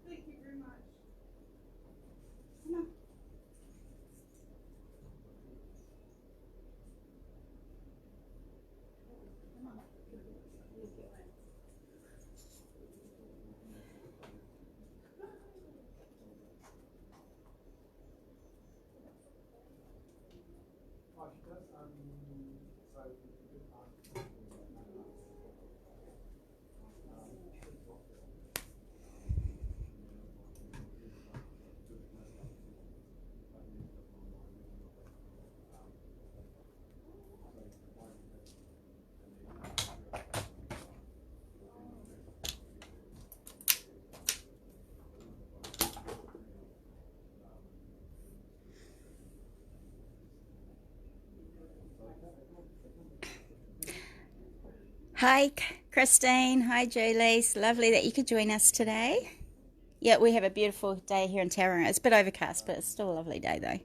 Thank you very much. Hi, Christine. Hi, Julie. It's lovely that you could join us today. Yeah, we have a beautiful day here in Tauranga. It's a bit overcast, but it's still a lovely day, though.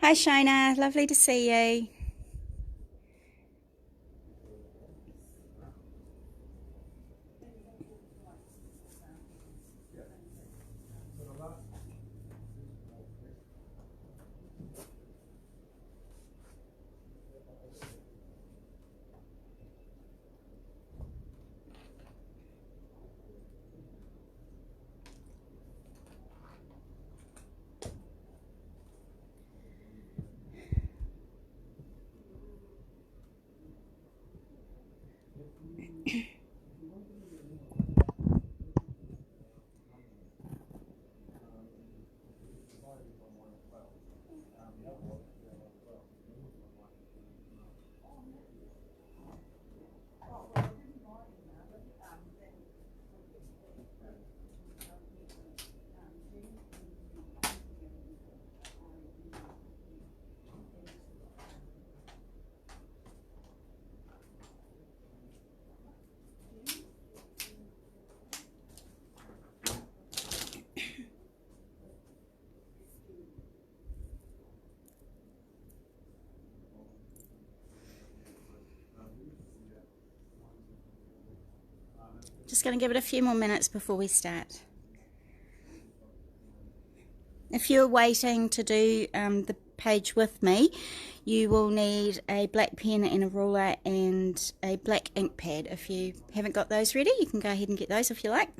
Hi, Shona. Lovely to see you. Just going to give it a few more minutes before we start. If you're waiting to do the page with me, you will need a black pen and a ruler and a black ink pad. If you haven't got those ready, you can go ahead and get those if you like.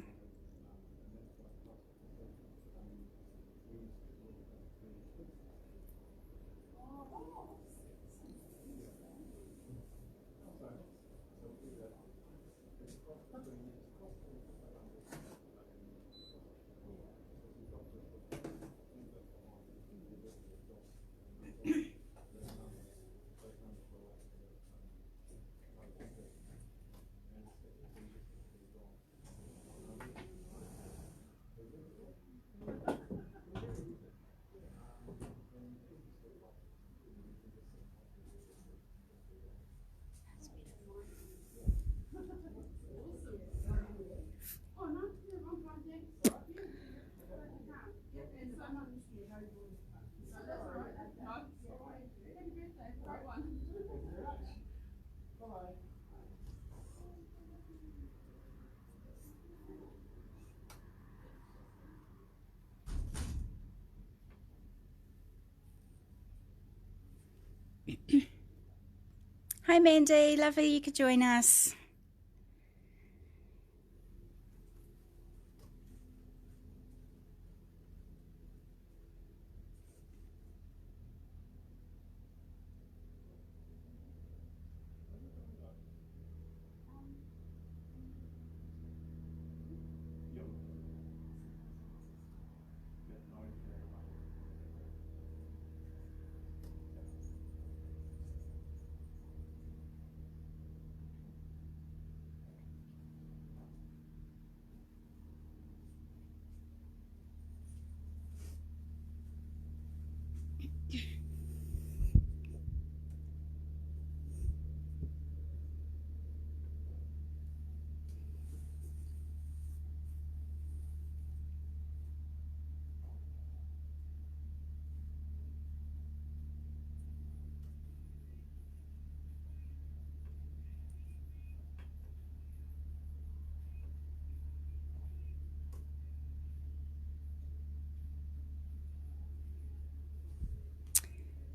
Hi, Mandy. Lovely you could join us.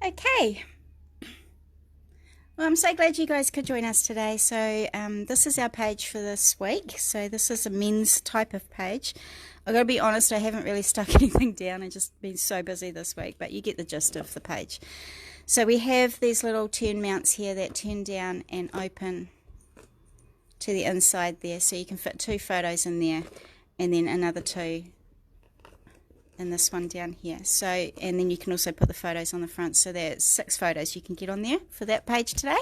Okay. Well, I'm so glad you guys could join us today. So this is our page for this week. So this is a men's type of page. I've got to be honest, I haven't really stuck anything down. I've just been so busy this week, but you get the gist of the page. So we have these little turn mounts here that turn down and open to the inside there. So you can fit 2 photos in there and then another 2 in this one down here. So, and then you can also put the photos on the front. So there's 6 photos you can get on there for that page today.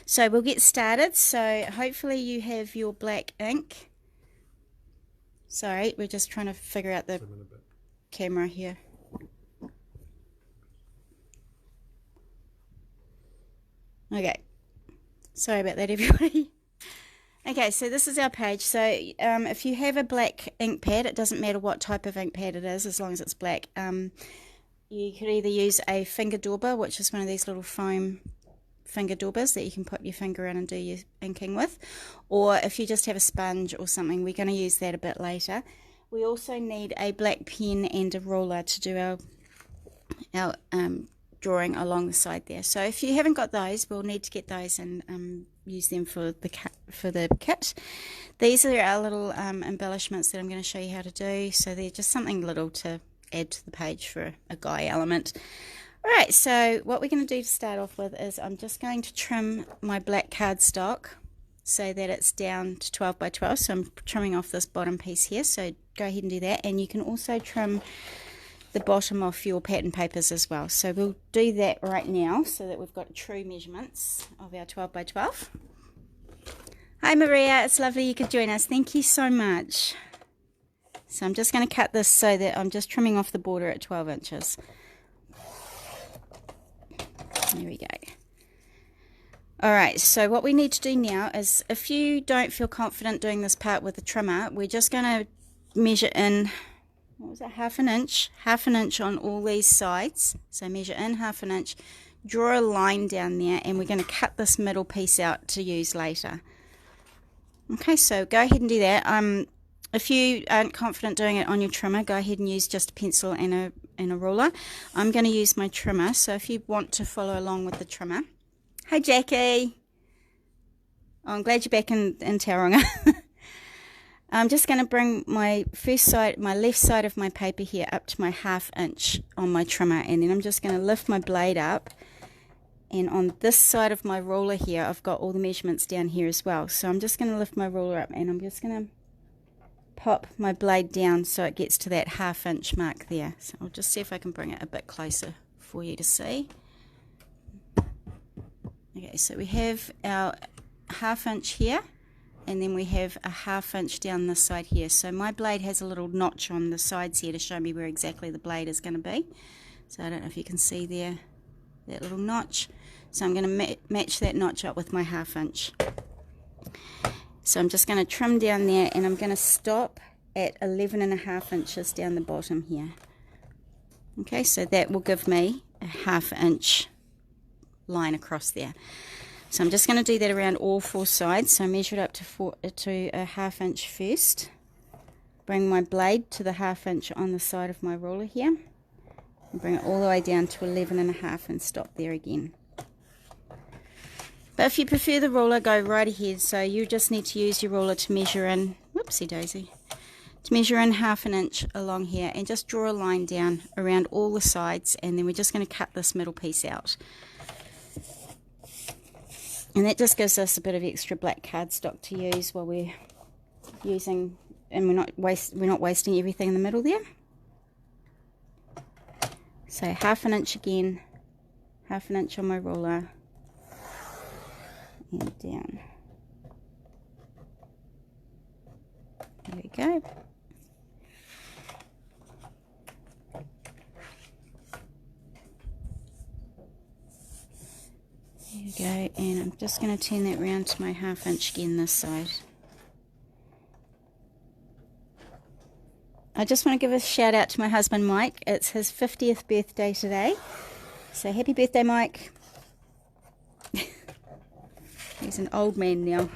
So we'll get started. So hopefully you have your black ink. Sorry, we're just trying to figure out the camera here. Okay, sorry about that, everybody. Okay, so this is our page. So if you have a black ink pad, it doesn't matter what type of ink pad it is, as long as it's black. You could either use a finger dauber, which is one of these little foam finger daubers that you can put your finger in and do your inking with, or if you just have a sponge or something, we're going to use that a bit later. We also need a black pen and a ruler to do our drawing along the side there. So if you haven't got those, we'll need to get those and use them for the kit. These are our little embellishments that I'm going to show you how to do. So they're just something little to add to the page for a guy element. Alright, so what we're going to do to start off with is I'm just going to trim my black cardstock so that it's down to 12 by 12. So I'm trimming off this bottom piece here, so go ahead and do that. And you can also trim the bottom off your pattern papers as well. So we'll do that right now so that we've got true measurements of our 12 by 12. Hi Maria, it's lovely you could join us. Thank you so much. So I'm just going to cut this so that I'm just trimming off the border at 12 inches. There we go. Alright, so what we need to do now is, if you don't feel confident doing this part with the trimmer, we're just going to measure in, what was it, half an inch on all these sides. So measure in half an inch, draw a line down there, and we're going to cut this middle piece out to use later. Okay, so go ahead and do that. If you aren't confident doing it on your trimmer, go ahead and use just a pencil and a ruler. I'm going to use my trimmer, so if you want to follow along with the trimmer. Hi Jackie. Oh, I'm glad you're back in Tauranga. I'm just going to bring my left side of my paper here up to my ½ inch on my trimmer, and then I'm just going to lift my blade up, and on this side of my ruler here I've got all the measurements down here as well. So I'm just going to lift my ruler up and I'm just going to pop my blade down so it gets to that ½ inch mark there. So I'll just see if I can bring it a bit closer for you to see. Okay, so we have our ½ inch here, and then we have a ½ inch down this side here. So my blade has a little notch on the sides here to show me where exactly the blade is going to be. So I don't know if you can see there, that little notch. So I'm going to match that notch up with my ½ inch. So I'm just going to trim down there, and I'm going to stop at 11.5 inches down the bottom here. Okay, so that will give me a ½ inch line across there. So I'm just going to do that around all 4 sides. So I measure it up to a ½ inch first. Bring my blade to the ½ inch on the side of my ruler here. And bring it all the way down to 11.5 and stop there again. But if you prefer the ruler, go right ahead. So you just need to use your ruler to measure in, whoopsie daisy, to measure in ½ inch along here, and just draw a line down around all the sides, and then we're just going to cut this middle piece out. And that just gives us a bit of extra black cardstock to use while we're using, and we're not wasting everything in the middle there. So ½ inch again, ½ inch on my ruler, and down. There we go. There we go, and I'm just going to turn that round to my ½ inch again this side. I just want to give a shout out to my husband Mike. It's his 50th birthday today. So happy birthday, Mike. He's an old man now.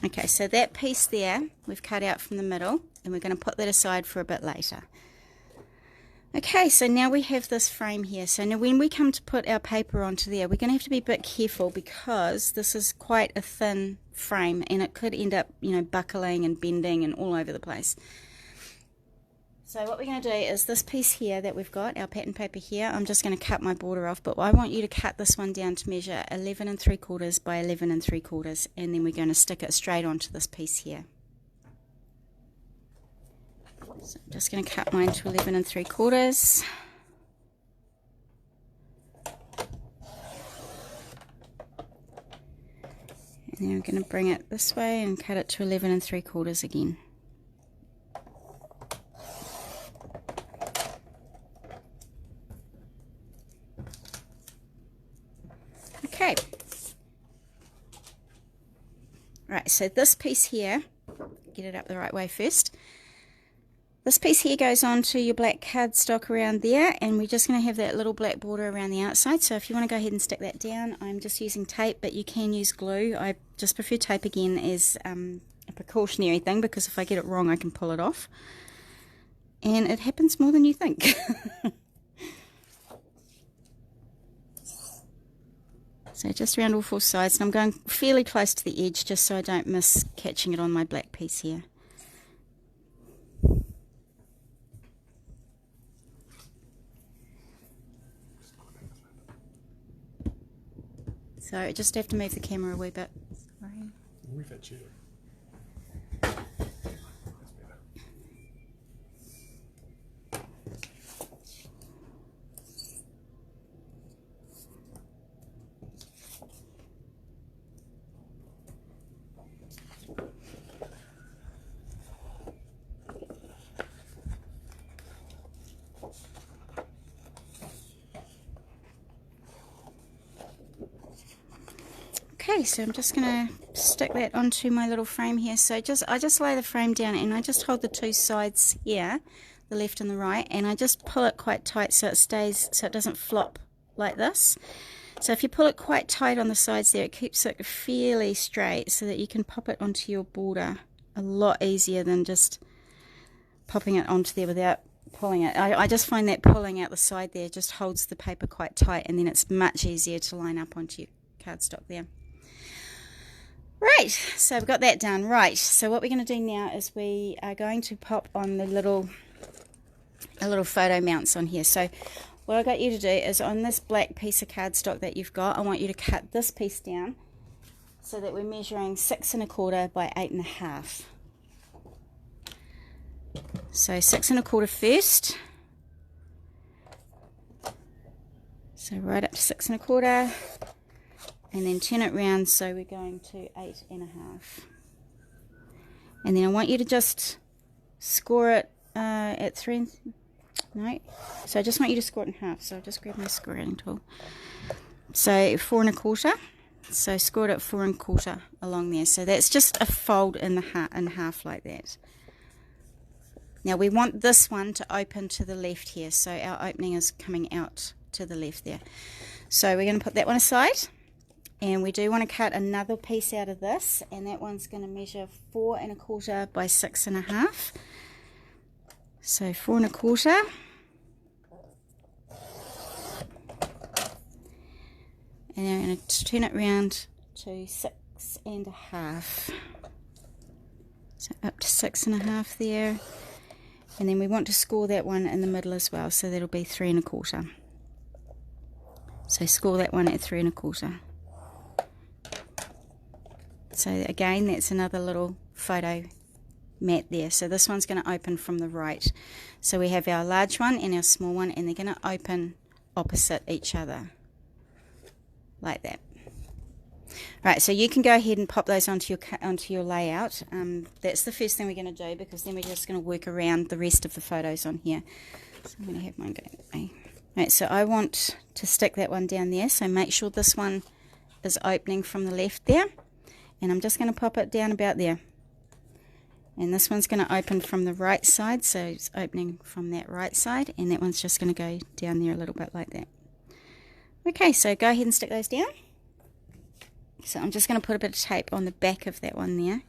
Okay, so that piece there we've cut out from the middle, and we're going to put that aside for a bit later. Okay, so now we have this frame here. So now when we come to put our paper onto there, we're going to have to be a bit careful because this is quite a thin frame and it could end up, you know, buckling and bending and all over the place. So what we're going to do is this piece here that we've got, our pattern paper here, I'm just going to cut my border off, but I want you to cut this one down to measure 11 3/4 by 11 3/4, and then we're going to stick it straight onto this piece here. So I'm just going to cut mine to 11 3/4. And then I'm going to bring it this way and cut it to 11 3/4 again. Okay. Right, so this piece here, get it up the right way first. This piece here goes on to your black cardstock around there, and we're just going to have that little black border around the outside. So if you want to go ahead and stick that down, I'm just using tape, but you can use glue. I just prefer tape again as a precautionary thing, because if I get it wrong I can pull it off. And it happens more than you think. So just around all four sides, and I'm going fairly close to the edge just so I don't miss catching it on my black piece here. So I just have to move the camera a wee bit. Sorry. Move that chair. Okay, so I'm just going to stick that onto my little frame here. So I just lay the frame down and I just hold the two sides here, the left and the right, and I just pull it quite tight so it stays, so it doesn't flop like this. So if you pull it quite tight on the sides there, it keeps it fairly straight so that you can pop it onto your border a lot easier than just popping it onto there without pulling it. I just find that pulling out the side there just holds the paper quite tight, and then it's much easier to line up onto your cardstock there. Right, so we've got that done. Right, so what we're going to do now is we are going to pop on the little photo mounts on here. So what I got you to do is on this black piece of cardstock that you've got, I want you to cut this piece down so that we're measuring 6 1/4 by 8 1/2. So 6 1/4 first. So right up to 6 1/4. And then turn it round, so we're going to 8 1/2. And then I want you to just score it at 3. No, so I just want you to score it in half. So I'll just grab my scoring tool. So 4 1/4. So score it at 4 1/4 along there. So that's just a fold in half like that. Now we want this one to open to the left here. So our opening is coming out to the left there. So we're going to put that one aside. And we do want to cut another piece out of this, and that one's going to measure 4 1/4 by 6 1/2. So 4 1/4. And then I'm going to turn it round to 6 1/2. So up to 6 1/2 there. And then we want to score that one in the middle as well, so that'll be 3 1/4. So score that one at 3 1/4. So again, that's another little photo mat there. So this one's going to open from the right. So we have our large one and our small one, and they're going to open opposite each other like that. Right, so you can go ahead and pop those onto your layout. That's the first thing we're going to do, because then we're just going to work around the rest of the photos on here. So I'm going to have mine go that way. Right, so I want to stick that one down there. So make sure this one is opening from the left there. And I'm just going to pop it down about there. And this one's going to open from the right side, so it's opening from that right side, and that one's just going to go down there a little bit like that. Okay, so go ahead and stick those down. So I'm just going to put a bit of tape on the back of that one there.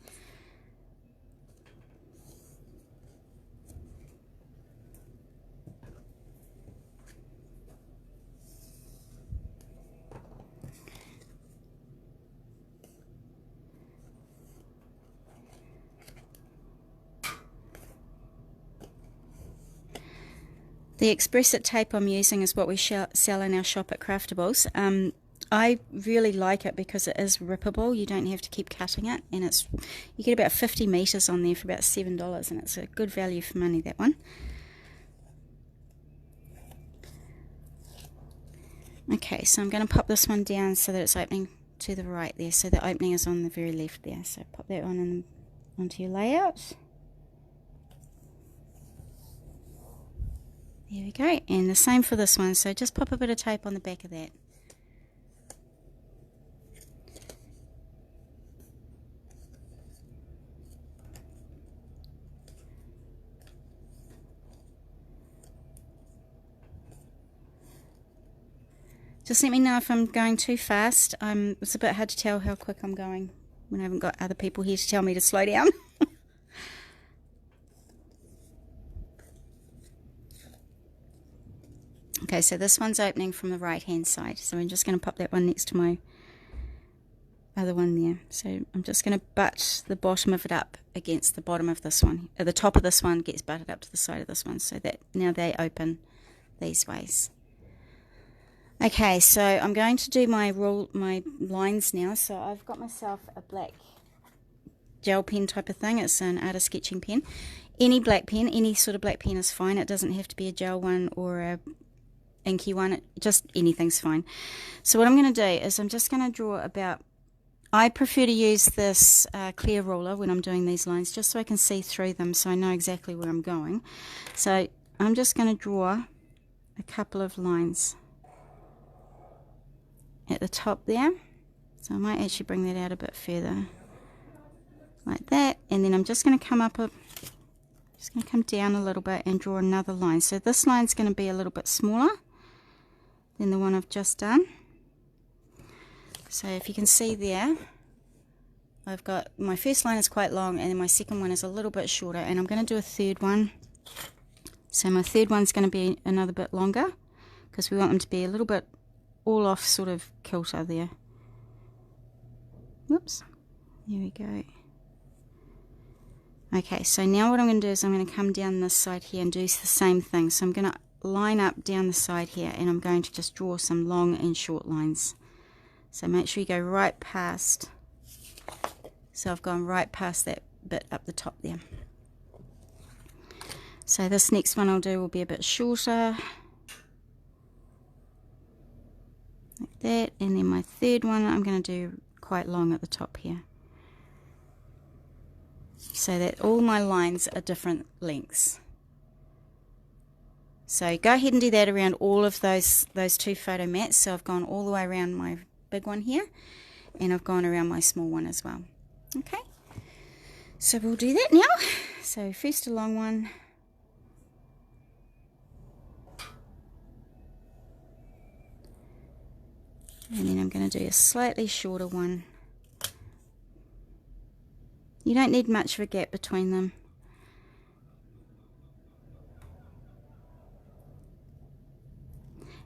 The express it tape I'm using is what we sell in our shop at Craftables. I really like it because it is rippable. You don't have to keep cutting it, and you get about 50 meters on there for about $7, and it's a good value for money, that one. Okay, so I'm going to pop this one down so that it's opening to the right there. So the opening is on the very left there. So pop that one onto your layout. There we go, and the same for this one. So just pop a bit of tape on the back of that. Just let me know if I'm going too fast. It's a bit hard to tell how quick I'm going when I haven't got other people here to tell me to slow down. Okay, so this one's opening from the right hand side, so I'm just going to pop that one next to my other one there. So I'm just going to butt the bottom of it up against the bottom of this one. The top of this one gets butted up to the side of this one, so that now they open these ways. Okay, so I'm going to do my lines now. So I've got myself a black gel pen type of thing. It's an artist sketching pen. Any black pen, any sort of black pen is fine. It doesn't have to be a gel one or a inky one. Just anything's fine. So what I'm going to do is I'm just going to draw about, I prefer to use this clear ruler when I'm doing these lines, just so I can see through them, so I know exactly where I'm going. So I'm just going to draw a couple of lines at the top there. So I might actually bring that out a bit further, like that, and then I'm just going to come up just going to come down a little bit and draw another line. So this line's going to be a little bit smaller than the one I've just done. So if you can see there, I've got my first line is quite long, and then my second one is a little bit shorter, and I'm going to do a third one. So my third one's going to be another bit longer, because we want them to be a little bit all off sort of kilter there. Whoops, there we go. Okay, so now what I'm going to do is I'm going to come down this side here and do the same thing. So I'm going to line up down the side here, and I'm going to just draw some long and short lines. So make sure you go right past. So I've gone right past that bit up the top there. So this next one I'll do will be a bit shorter, like that, and then my third one I'm going to do quite long at the top here, so that all my lines are different lengths. So go ahead and do that around all of those two photo mats. So I've gone all the way around my big one here, and I've gone around my small one as well. Okay, so we'll do that now. So first a long one, and then I'm going to do a slightly shorter one. You don't need much of a gap between them.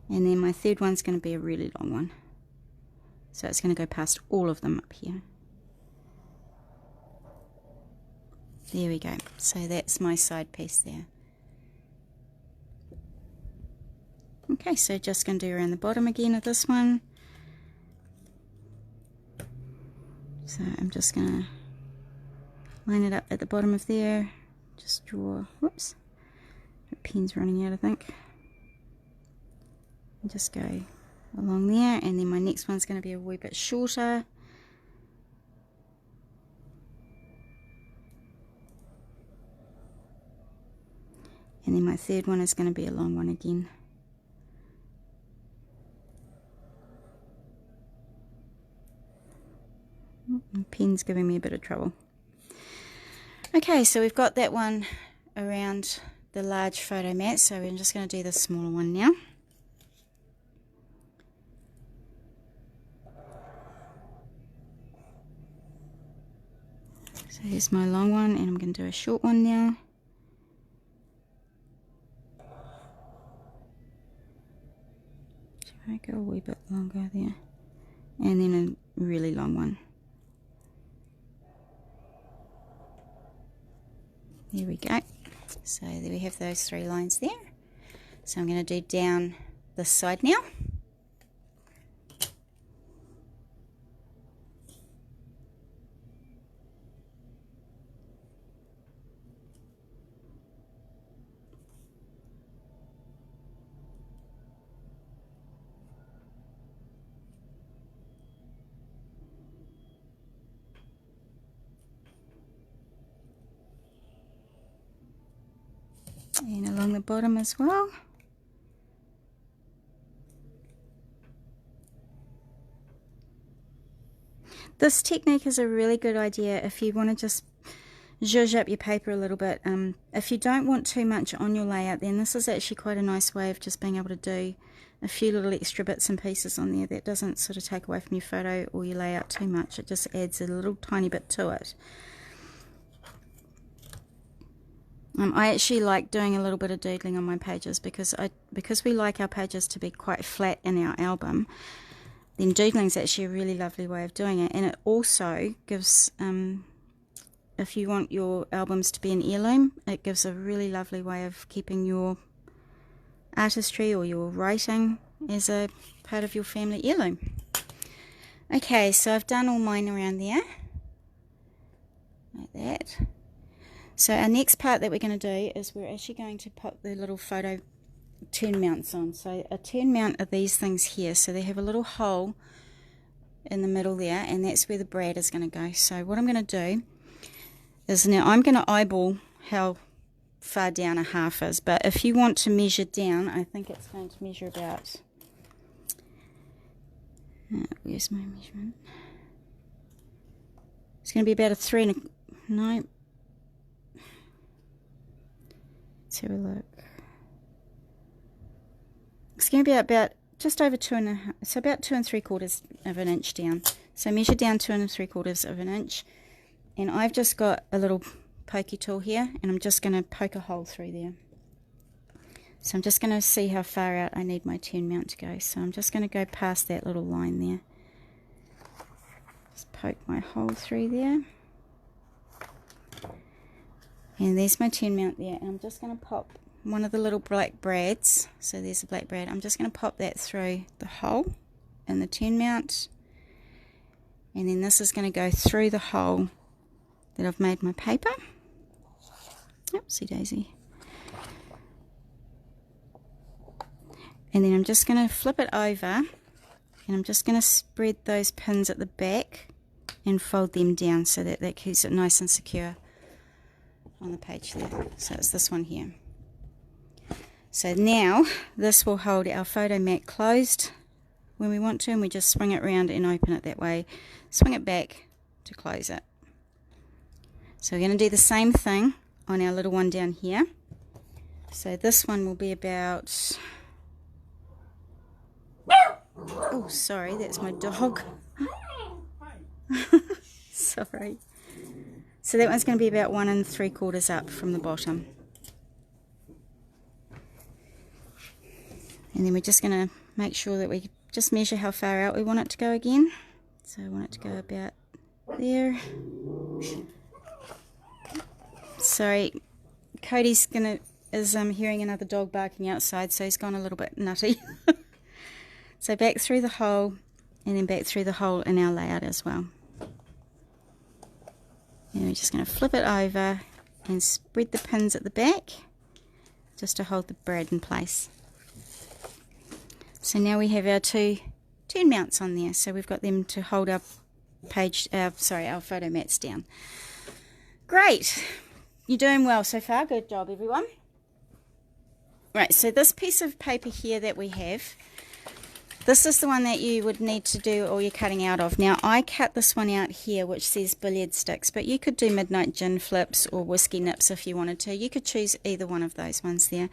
And then my third one's going to be a really long one. So it's going to go past all of them up here. There we go. So that's my side piece there. Okay, so just going to do around the bottom again of this one. So I'm just going to line it up at the bottom of there. Just draw, whoops, the pen's running out I think. And just go along there, and then my next one's going to be a wee bit shorter. And then my third one is going to be a long one again. My pen's giving me a bit of trouble. Okay, so we've got that one around the large photo mat, so I'm just going to do the smaller one now. So here's my long one, and I'm going to do a short one now. Should I go a wee bit longer there? And then a really long one. There we go. So there we have those three lines there. So I'm going to do down this side now. And along the bottom as well. This technique is a really good idea if you want to just zhuzh up your paper a little bit. If you don't want too much on your layout, then this is actually quite a nice way of just being able to do a few little extra bits and pieces on there that doesn't sort of take away from your photo or your layout too much. It just adds a little tiny bit to it. I actually like doing a little bit of doodling on my pages because we like our pages to be quite flat in our album. Then doodling is actually a really lovely way of doing it, and it also gives, if you want your albums to be an heirloom, it gives a really lovely way of keeping your artistry or your writing as a part of your family heirloom. Okay, so I've done all mine around there, like that. So our next part that we're going to do is we're actually going to put the little photo turn mounts on. So a turn mount are these things here, so they have a little hole in the middle there, and that's where the brad is going to go. So what I'm going to do is, now I'm going to eyeball how far down a half is, but if you want to measure down, I think it's going to measure about, where's my measurement? It's going to be about a 3 and a, no, let's have a look. It's going to be about just over 2.5, so about 2 3/4 of an inch down. So measure down 2 3/4 of an inch, and I've just got a little pokey tool here, and I'm just going to poke a hole through there. So I'm just going to see how far out I need my turn mount to go. So I'm just going to go past that little line there. Just poke my hole through there, and there's my turn mount there, and I'm just going to pop one of the little black brads, so there's a black brad, I'm just going to pop that through the hole in the turn mount, and then this is going to go through the hole that I've made my paper. Oopsie daisy. And then I'm just going to flip it over, and I'm just going to spread those pins at the back and fold them down so that that keeps it nice and secure on the page there. So it's this one here. So now this will hold our photo mat closed when we want to, and we just swing it around and open it that way. Swing it back to close it. So we're going to do the same thing on our little one down here. So this one will be about, oh sorry, that's my dog. Sorry. So that one's going to be about 1 3/4 up from the bottom. And then we're just going to make sure that we just measure how far out we want it to go again. So I want it to go about there. Sorry, Cody's is hearing another dog barking outside, so he's gone a little bit nutty. So back through the hole, and then back through the hole in our layout as well. And we're just going to flip it over and spread the pins at the back just to hold the brad in place. So now we have our 2 turn mounts on there, so we've got them to hold our our photo mats down. Great, you're doing well so far. Good job, everyone. Right, so this piece of paper here that we have, this is the one that you would need to do all your cutting out of. Now I cut this one out here which says billiard sticks, but you could do midnight gin flips or whiskey nips if you wanted to. You could choose either one of those ones there.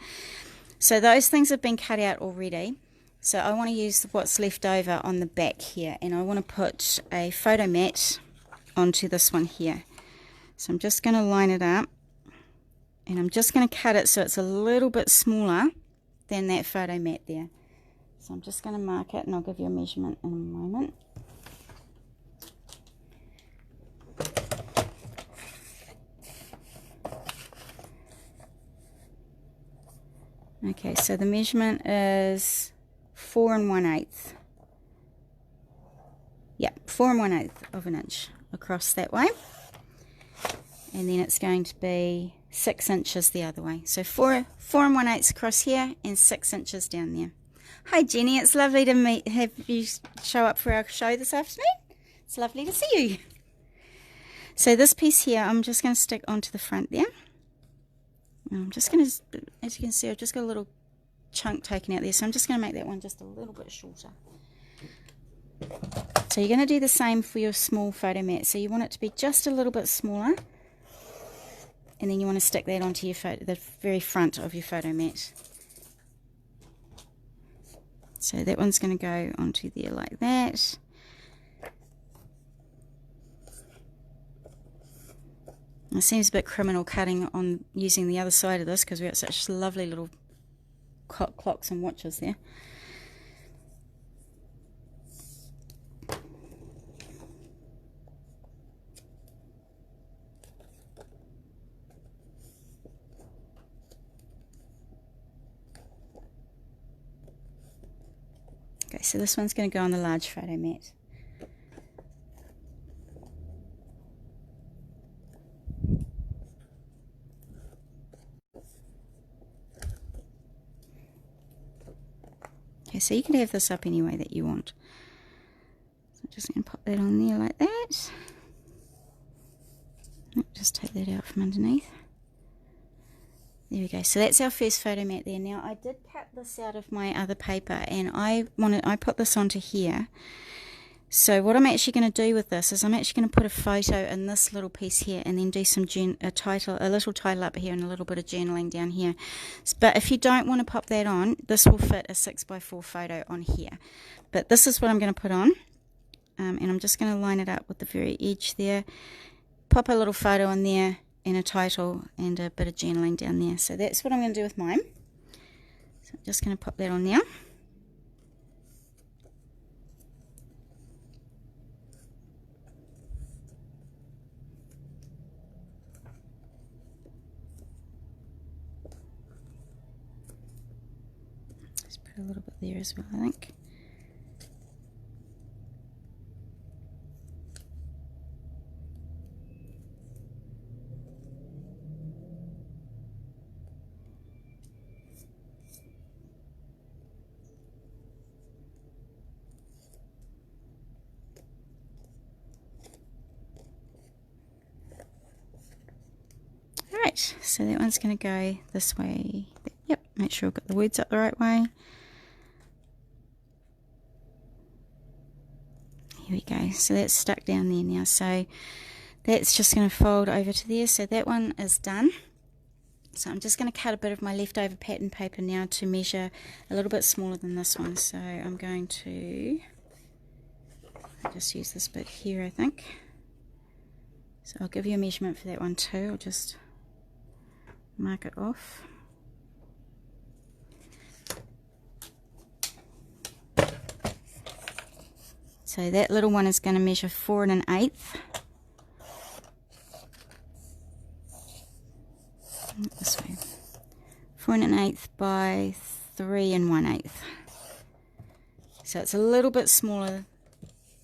So those things have been cut out already. So I want to use what's left over on the back here, and I want to put a photo mat onto this one here. So I'm just going to line it up, and I'm just going to cut it so it's a little bit smaller than that photo mat there. So I'm just going to mark it, and I'll give you a measurement in a moment. Okay, so the measurement is 4 1/8. Yep, 4 1/8 of an inch across that way. And then it's going to be 6 inches the other way. So 4 1/8 across here and 6 inches down there. Hi Jenny, it's lovely to have you show up for our show this afternoon. It's lovely to see you. So this piece here, I'm just going to stick onto the front there. I'm just going to, as you can see, I've just got a little chunk taken out there. So I'm just going to make that one just a little bit shorter. So you're going to do the same for your small photo mat. So you want it to be just a little bit smaller. And then you want to stick that onto your the very front of your photo mat. So that one's going to go onto there like that. It seems a bit criminal cutting on using the other side of this because we've got such lovely little clocks and watches there. Okay, so this one's going to go on the large photo mat. Okay, so you can have this up any way that you want. So I'm just going to pop that on there like that. Just take that out from underneath. There we go. So that's our first photo mat there. Now I did cut this out of my other paper and I put this onto here. So what I'm actually going to do with this is I'm actually going to put a photo in this little piece here and then do some a little title up here and a little bit of journaling down here. But if you don't want to pop that on, this will fit a 6x4 photo on here. But this is what I'm going to put on. And I'm just going to line it up with the very edge there. Pop a little photo in there and a title and a bit of journaling down there. So that's what I'm going to do with mine. So I'm just going to pop that on now. Just put a little bit there as well, I think. Right, so that one's going to go this way. Yep, make sure I've got the words up the right way. Here we go. So that's stuck down there now. So that's just going to fold over to there. So that one is done. So I'm just going to cut a bit of my leftover pattern paper now to measure a little bit smaller than this one. So I'm going to just use this bit here, I think. So I'll give you a measurement for that one too. I'll just mark it off. So that little one is going to measure 4 1/8. This way. 4 1/8 by 3 1/8. So it's a little bit smaller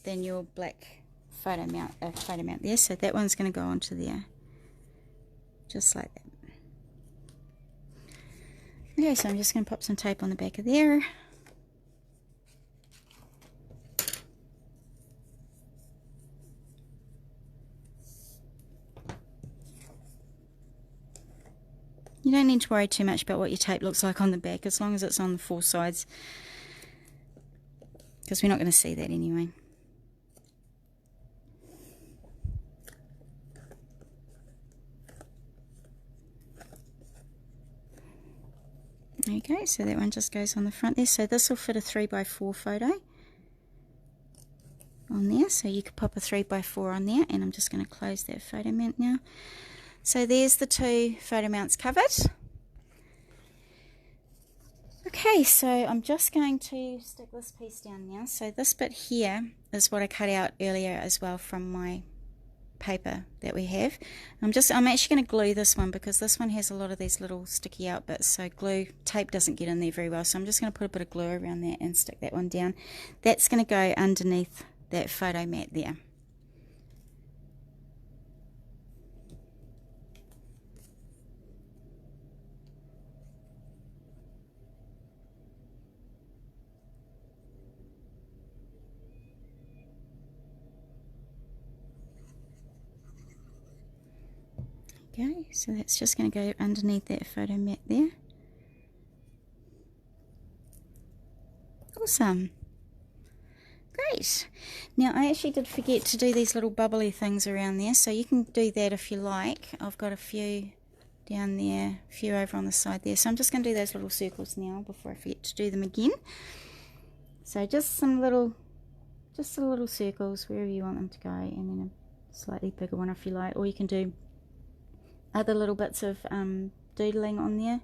than your black photo mount there. So that one's going to go onto there, just like that. Okay, so I'm just going to pop some tape on the back of there. You don't need to worry too much about what your tape looks like on the back, as long as it's on the 4 sides, because we're not going to see that anyway. Okay, so that one just goes on the front there. So this will fit a 3x4 photo on there. So you could pop a 3x4 on there, and I'm just going to close that photo mount now. So there's the 2 photo mounts covered. Okay, so I'm just going to stick this piece down now. So this bit here is what I cut out earlier as well from my paper that we have. I'm actually going to glue this one because this one has a lot of these little sticky out bits, so tape doesn't get in there very well, so I'm just going to put a bit of glue around that and stick that one down. That's going to go underneath that photo mat there. Okay, so that's just going to go underneath that photo mat there. Awesome. Great. Now I actually did forget to do these little bubbly things around there, so you can do that if you like. I've got a few down there, a few over on the side there, so I'm just going to do those little circles now before I forget to do them again. So just some little circles wherever you want them to go, and then a slightly bigger one if you like, or you can do other little bits of doodling on there.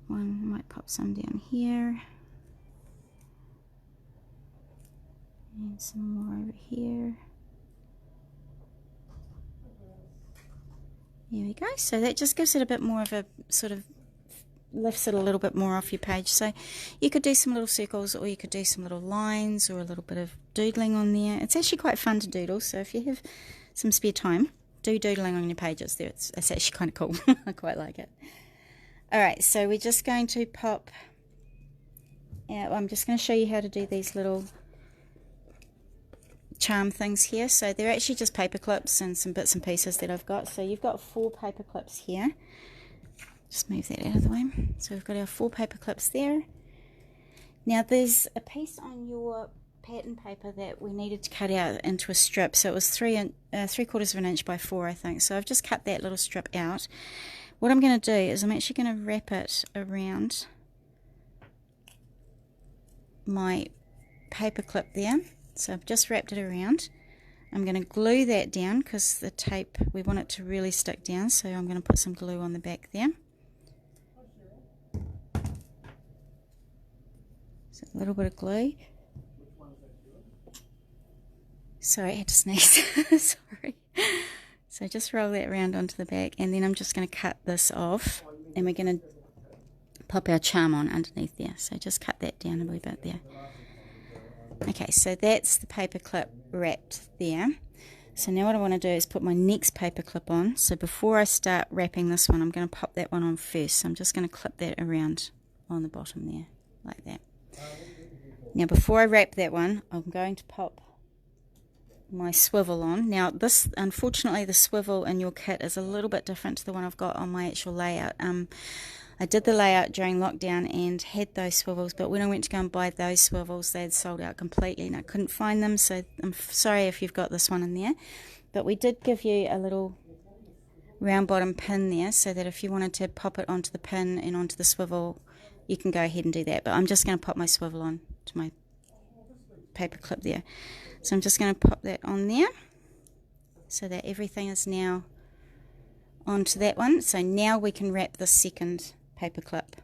Might pop some down here, and some more over here. There we go. So that just gives it a bit more of a sort of lifts it a little bit more off your page. So you could do some little circles, or you could do some little lines, or a little bit of doodling on there. It's actually quite fun to doodle, so if you have some spare time, do doodling on your pages there. It's actually kind of cool. I quite like it. Alright, so we're just going to pop out, I'm just going to show you how to do these little charm things here. So they're actually just paper clips and some bits and pieces that I've got. So you've got 4 paper clips here. Just move that out of the way. So we've got our 4 paper clips there. Now there's a piece on your pattern paper that we needed to cut out into a strip. So it was 3/4 of an inch by 4, I think. So I've just cut that little strip out. What I'm going to do is I'm actually going to wrap it around my paper clip there. So I've just wrapped it around. I'm going to glue that down because the tape, we want it to really stick down, so I'm going to put some glue on the back there. So a little bit of glue. Sorry, I had to sneeze. Sorry. So just roll that around onto the back, and then I'm just going to cut this off, and we're going to pop our charm on underneath there. So just cut that down a wee bit there. Okay, so that's the paper clip wrapped there. So now what I want to do is put my next paper clip on. So before I start wrapping this one, I'm going to pop that one on first. So I'm just going to clip that around on the bottom there, like that. Now before I wrap that one, I'm going to pop my swivel on. Now this, unfortunately, the swivel in your kit is a little bit different to the one I've got on my actual layout. I did the layout during lockdown and had those swivels, but when I went to go and buy those swivels, they had sold out completely and I couldn't find them, so I'm sorry if you've got this one in there. But we did give you a little round bottom pin there, so that if you wanted to pop it onto the pin and onto the swivel, you can go ahead and do that. But I'm just going to pop my swivel on to my paper clip there. So I'm just going to pop that on there so that everything is now onto that one. So now we can wrap the second paper clip.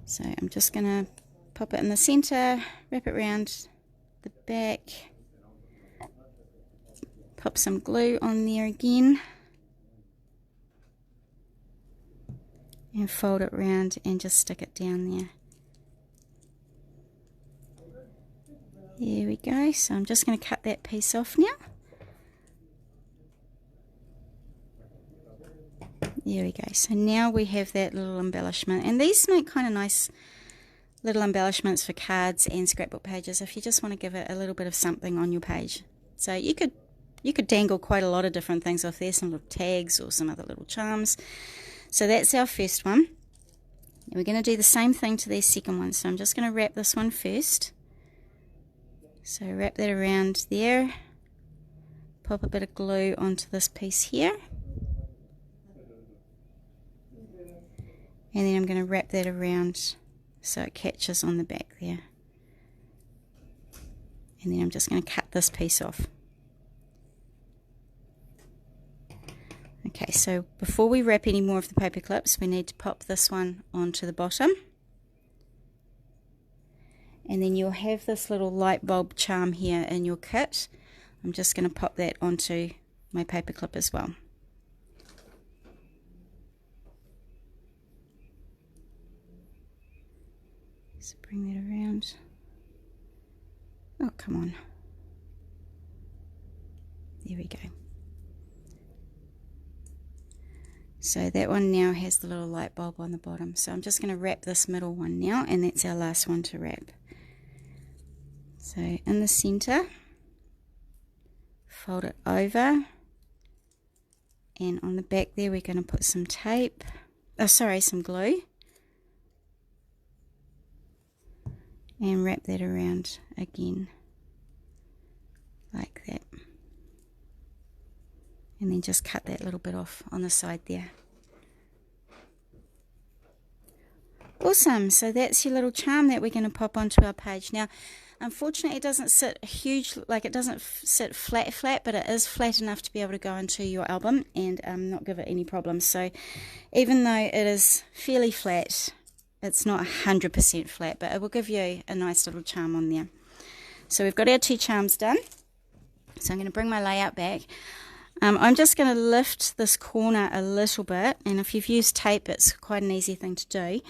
So I'm just going to pop it in the center, wrap it around the back, pop some glue on there again, and fold it around and just stick it down there. There we go. So I'm just going to cut that piece off now. There we go. So now we have that little embellishment, and these make kind of nice little embellishments for cards and scrapbook pages if you just want to give it a little bit of something on your page. So you could dangle quite a lot of different things off there, some little tags or some other little charms. So that's our first one. And we're going to do the same thing to the second one. So I'm just going to wrap this one first. So wrap that around there, pop a bit of glue onto this piece here, and then I'm going to wrap that around so it catches on the back there. And then I'm just going to cut this piece off. Okay, so before we wrap any more of the paper clips, we need to pop this one onto the bottom. And then you'll have this little light bulb charm here in your kit. I'm just going to pop that onto my paper clip as well. So bring that around. Oh, come on. There we go. So that one now has the little light bulb on the bottom. So I'm just going to wrap this middle one now, and that's our last one to wrap. So in the center, fold it over, and on the back there we're going to put some tape, some glue, and wrap that around again like that, and then just cut that little bit off on the side there. Awesome, so that's your little charm that we're going to pop onto our page. Now unfortunately it doesn't sit huge, like it doesn't sit flat, but it is flat enough to be able to go into your album and not give it any problems. So even though it is fairly flat, it's not 100% flat, but it will give you a nice little charm on there. So we've got our 2 charms done. So I'm going to bring my layout back. I'm just going to lift this corner a little bit, and if you've used tape it's quite an easy thing to do.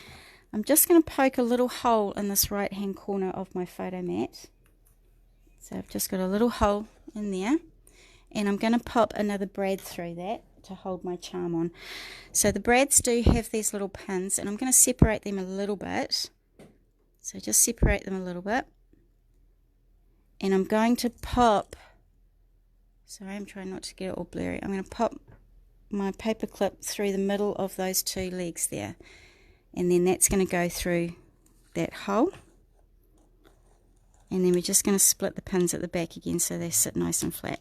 I'm just going to poke a little hole in this right hand corner of my photo mat. So I've just got a little hole in there, and I'm going to pop another brad through that to hold my charm on. So the brads do have these little pins, and I'm going to separate them a little bit. So just separate them a little bit, and I'm going to pop, sorry I'm trying not to get it all blurry, I'm going to pop my paper clip through the middle of those 2 legs there, and then that's going to go through that hole, and then we're just going to split the pins at the back again so they sit nice and flat.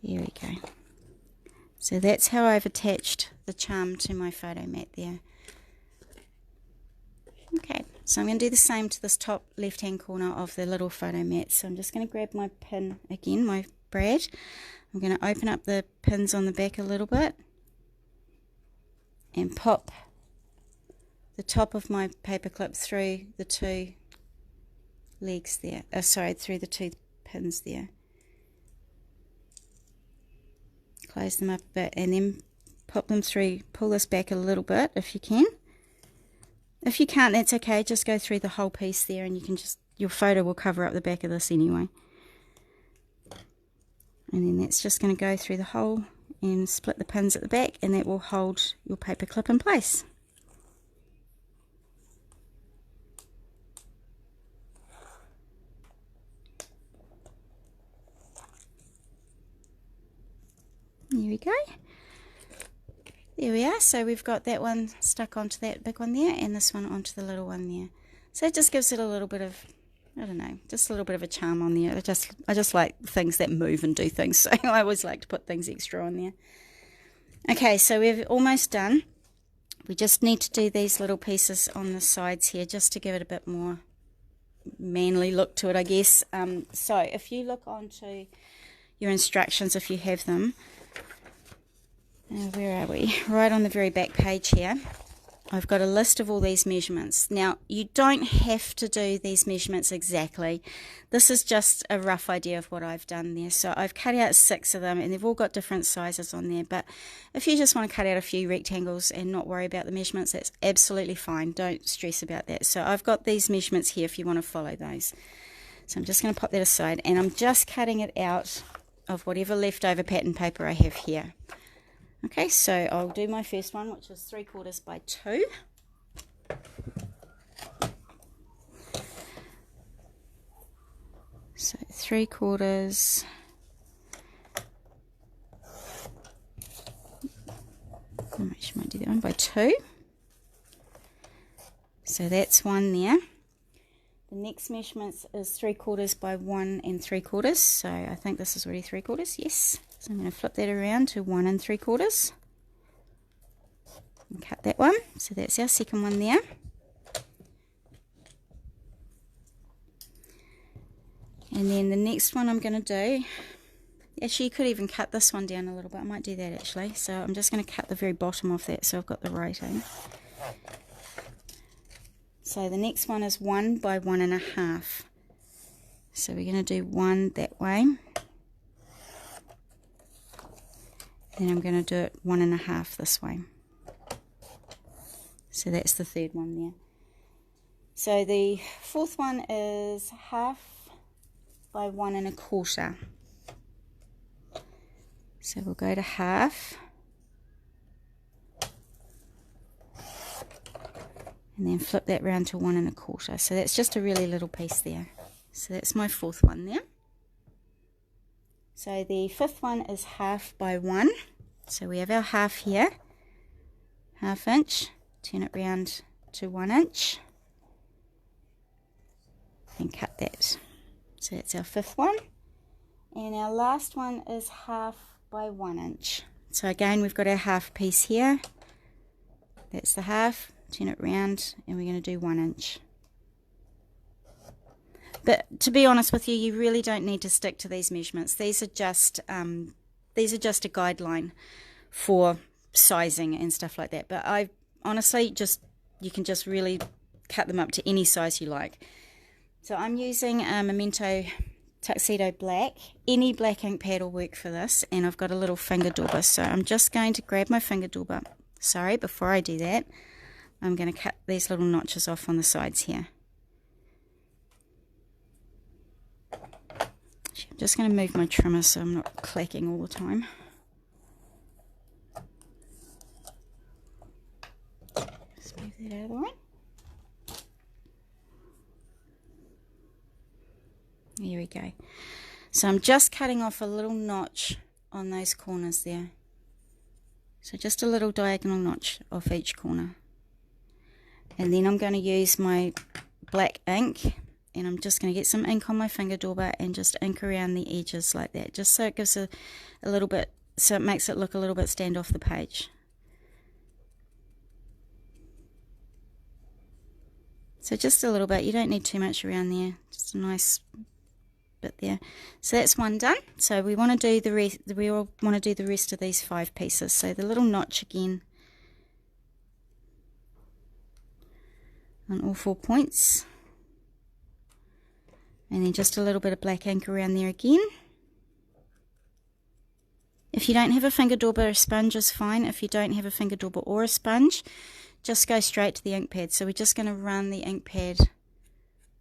There we go. So that's how I've attached the charm to my photo mat there. Okay, so I'm going to do the same to this top left hand corner of the little photo mat. So I'm just going to grab my pin again, my brad. I'm going to open up the pins on the back a little bit and pop the top of my paper clip through the 2 legs there, through the 2 pins there. Close them up a bit and then pop them through. Pull this back a little bit if you can. If you can't, that's okay, just go through the whole piece there, and you can just, your photo will cover up the back of this anyway. And then that's just going to go through the hole and split the pins at the back, and that will hold your paper clip in place. There we go. There we are. So we've got that one stuck onto that big one there, and this one onto the little one there. So it just gives it a little bit of, I don't know, just a little bit of a charm on there. I just like things that move and do things, so I always like to put things extra on there. Okay, so we're almost done. We just need to do these little pieces on the sides here just to give it a bit more manly look to it, I guess. So if you look onto your instructions, if you have them, where are we? Right on the very back page here, I've got a list of all these measurements. Now, you don't have to do these measurements exactly. This is just a rough idea of what I've done there. So I've cut out 6 of them, and they've all got different sizes on there. But if you just want to cut out a few rectangles and not worry about the measurements, that's absolutely fine. Don't stress about that. So I've got these measurements here if you want to follow those. So I'm just going to pop that aside, and I'm just cutting it out of whatever leftover pattern paper I have here. Okay, so I'll do my first one, which is 3/4 by 2. So 3/4. I might do that one by 2. So that's one there. The next measurement is 3/4 by 1 3/4. So I think this is already 3/4. Yes. So I'm going to flip that around to 1 3/4 and cut that one. So that's our second one there. And then the next one I'm going to do, Actually, you could even cut this one down a little bit. I might do that actually. So I'm just going to cut the very bottom off that so I've got the rating. So the next one is 1 by 1.5. So we're going to do 1 that way. Then I'm going to do it 1.5 this way. So that's the third one there. So the fourth one is 1/2 by 1 1/4. So we'll go to 1/2. And then flip that round to 1 1/4. So that's just a really little piece there. So that's my fourth one there. So the fifth one is 1/2 by 1. So we have our 1/2 here, 1/2 inch, turn it round to 1 inch, and cut that. So that's our fifth one. And our last one is 1/2 by 1 inch. So again, we've got our 1/2 piece here. That's the 1/2. Turn it round, and we're going to do 1 inch. But to be honest with you, you really don't need to stick to these measurements. These are just a guideline for sizing and stuff like that. But I honestly you can just really cut them up to any size you like. So I'm using Memento Tuxedo Black. Any black ink pad will work for this, and I've got a little finger dauber. So I'm just going to grab my finger dauber. Sorry, before I do that, I'm going to cut these little notches off on the sides here. I'm just going to move my trimmer so I'm not clacking all the time. Just move that out of the way. There we go. So I'm just cutting off a little notch on those corners there. So just a little diagonal notch off each corner. And then I'm going to use my black ink, and I'm just going to get some ink on my finger dauber and just ink around the edges like that, just so it gives a little bit, so it makes it look a little bit stand off the page. So just a little bit, you don't need too much around there, just a nice bit there. So that's one done. So we want to do the rest, we all want to do the rest of these 5 pieces. So the little notch again on all 4 points. And then just a little bit of black ink around there again. If you don't have a finger dauber, a sponge is fine. If you don't have a finger dauber or a sponge, just go straight to the ink pad. So we're just going to run the ink pad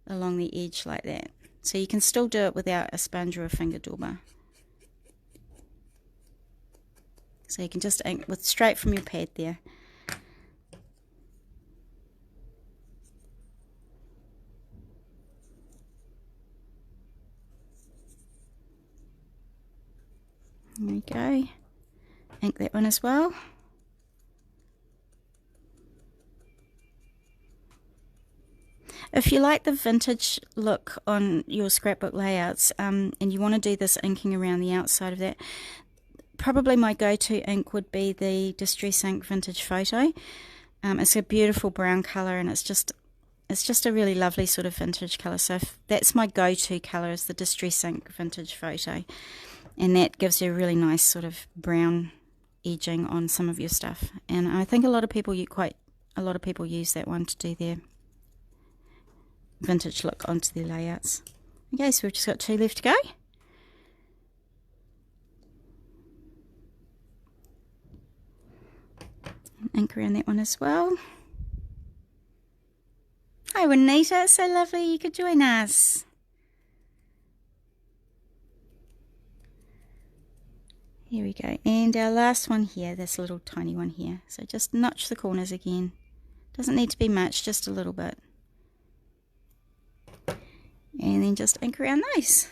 along the edge like that. So you can still do it without a sponge or a finger dauber. So you can just ink with straight from your pad there. There we go. Ink that one as well. If you like the vintage look on your scrapbook layouts, and you want to do this inking around the outside of that, probably my go-to ink would be the Distress Ink Vintage Photo. It's a beautiful brown colour, and it's just a really lovely sort of vintage colour. So that's my go-to colour, is the Distress Ink Vintage Photo. And that gives you a really nice sort of brown edging on some of your stuff. And I think a lot of people use that one to do their vintage look onto their layouts. Okay, so we've just got 2 left to go. Ink around that one as well. Hi Juanita, it's so lovely you could join us. Here we go, and our last one here, this little tiny one here. So just notch the corners again. Doesn't need to be much, just a little bit. And then just ink around those.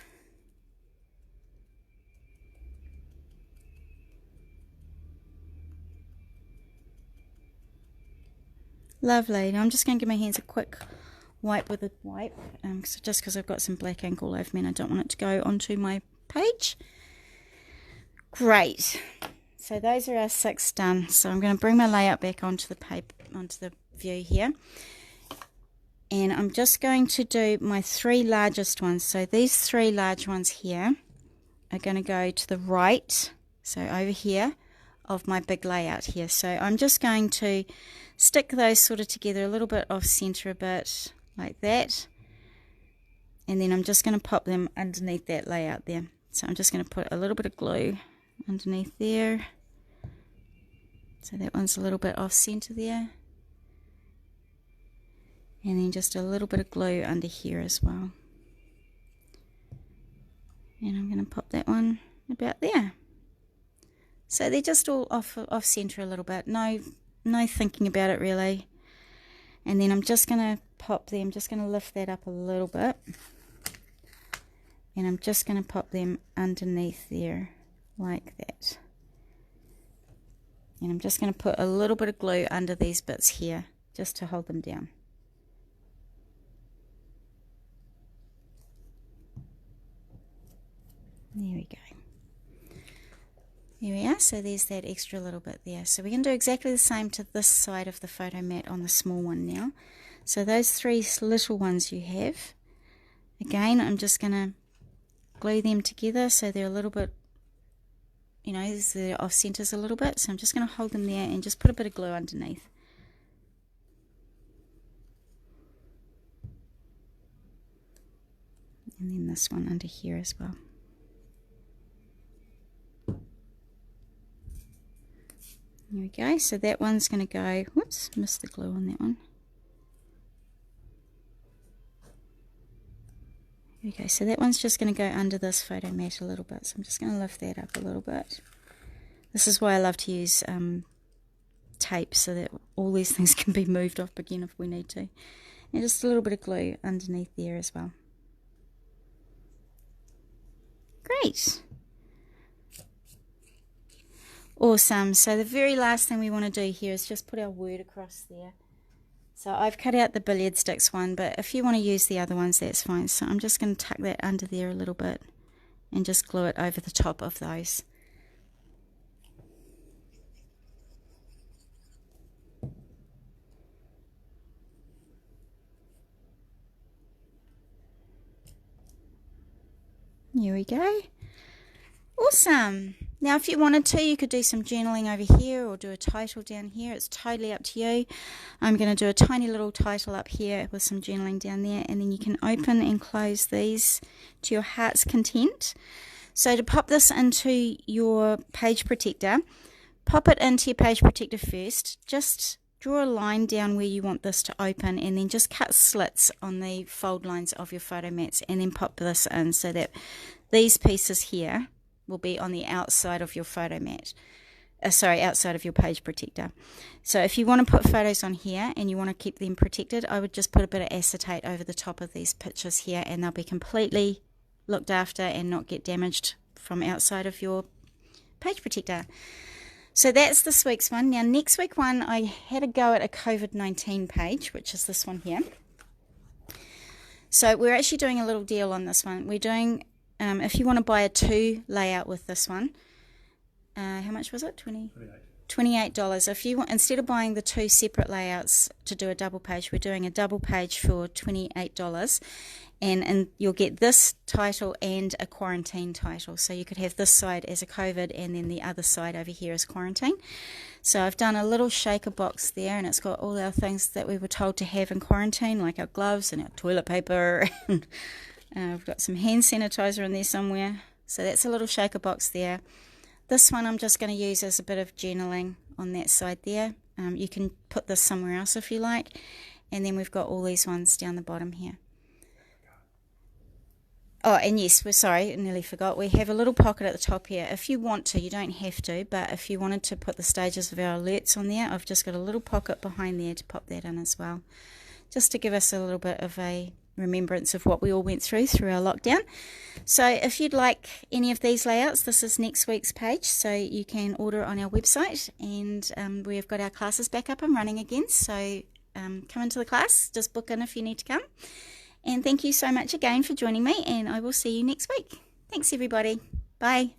Lovely. Now I'm just going to give my hands a quick wipe with a wipe, just because I've got some black ink all over me and I don't want it to go onto my page. Great. So those are our 6 done. So I'm going to bring my layout back onto the paper, onto the view here. And I'm just going to do my 3 largest ones. So these 3 large ones here are going to go to the right, so over here, of my big layout here. So I'm just going to stick those sort of together a little bit off center, a bit like that, and then I'm just going to pop them underneath that layout there. So I'm just going to put a little bit of glue underneath there, so that one's a little bit off center there, and then just a little bit of glue under here as well, and I'm going to pop that one about there. So they're just all off center a little bit, no thinking about it really. And then I'm just going to pop them, just going to lift that up a little bit, and I'm just going to pop them underneath there like that. And I'm just going to put a little bit of glue under these bits here just to hold them down. There we go. There we are, so there's that extra little bit there. So we're going to do exactly the same to this side of the photo mat on the small one now. So those three little ones you have, again, I'm just going to glue them together so they're a little bit, you know, they're off centers a little bit. So I'm just going to hold them there and just put a bit of glue underneath. And then this one under here as well. There we go, so that one's going to go, whoops, missed the glue on that one. There we go, so that one's just going to go under this photo mat a little bit, so I'm just going to lift that up a little bit. This is why I love to use tape, so that all these things can be moved off again if we need to. And just a little bit of glue underneath there as well. Great. Awesome. So the very last thing we want to do here is just put our word across there. So I've cut out the billiard sticks one, but if you want to use the other ones, that's fine. So I'm just going to tuck that under there a little bit and just glue it over the top of those. Here we go. Awesome. Now if you wanted to, you could do some journaling over here or do a title down here. It's totally up to you. I'm going to do a tiny little title up here with some journaling down there, and then you can open and close these to your heart's content. So to pop this into your page protector, pop it into your page protector first. Just draw a line down where you want this to open, and then just cut slits on the fold lines of your photo mats, and then pop this in so that these pieces here will be on the outside of your photo mat. Outside of your page protector. So if you want to put photos on here and you want to keep them protected, I would just put a bit of acetate over the top of these pictures here, and they'll be completely looked after and not get damaged from outside of your page protector. So that's this week's one. Now next week one, I had a go at a COVID-19 page, which is this one here. So we're actually doing a little deal on this one. We're doing, if you want to buy a 2 layout with this one, how much was it? $28. If you want, instead of buying the 2 separate layouts to do a double page, we're doing a double page for $28, and you'll get this title and a quarantine title. So you could have this side as a COVID and then the other side over here as quarantine. So I've done a little shaker box there, and it's got all our things that we were told to have in quarantine, like our gloves and our toilet paper, and we've got some hand sanitizer in there somewhere. So that's a little shaker box there. This one I'm just going to use as a bit of journaling on that side there. You can put this somewhere else if you like. And then we've got all these ones down the bottom here. Oh, and yes, we're sorry, I nearly forgot. We have a little pocket at the top here. If you want to, you don't have to, but if you wanted to put the stages of our alerts on there, I've just got a little pocket behind there to pop that in as well. Just to give us a little bit of a remembrance of what we all went through our lockdown. So if you'd like any of these layouts, this is next week's page, so you can order on our website, and we've got our classes back up and running again, so come into the class, just book in if you need to come. And thank you so much again for joining me, and I will see you next week. Thanks everybody. Bye.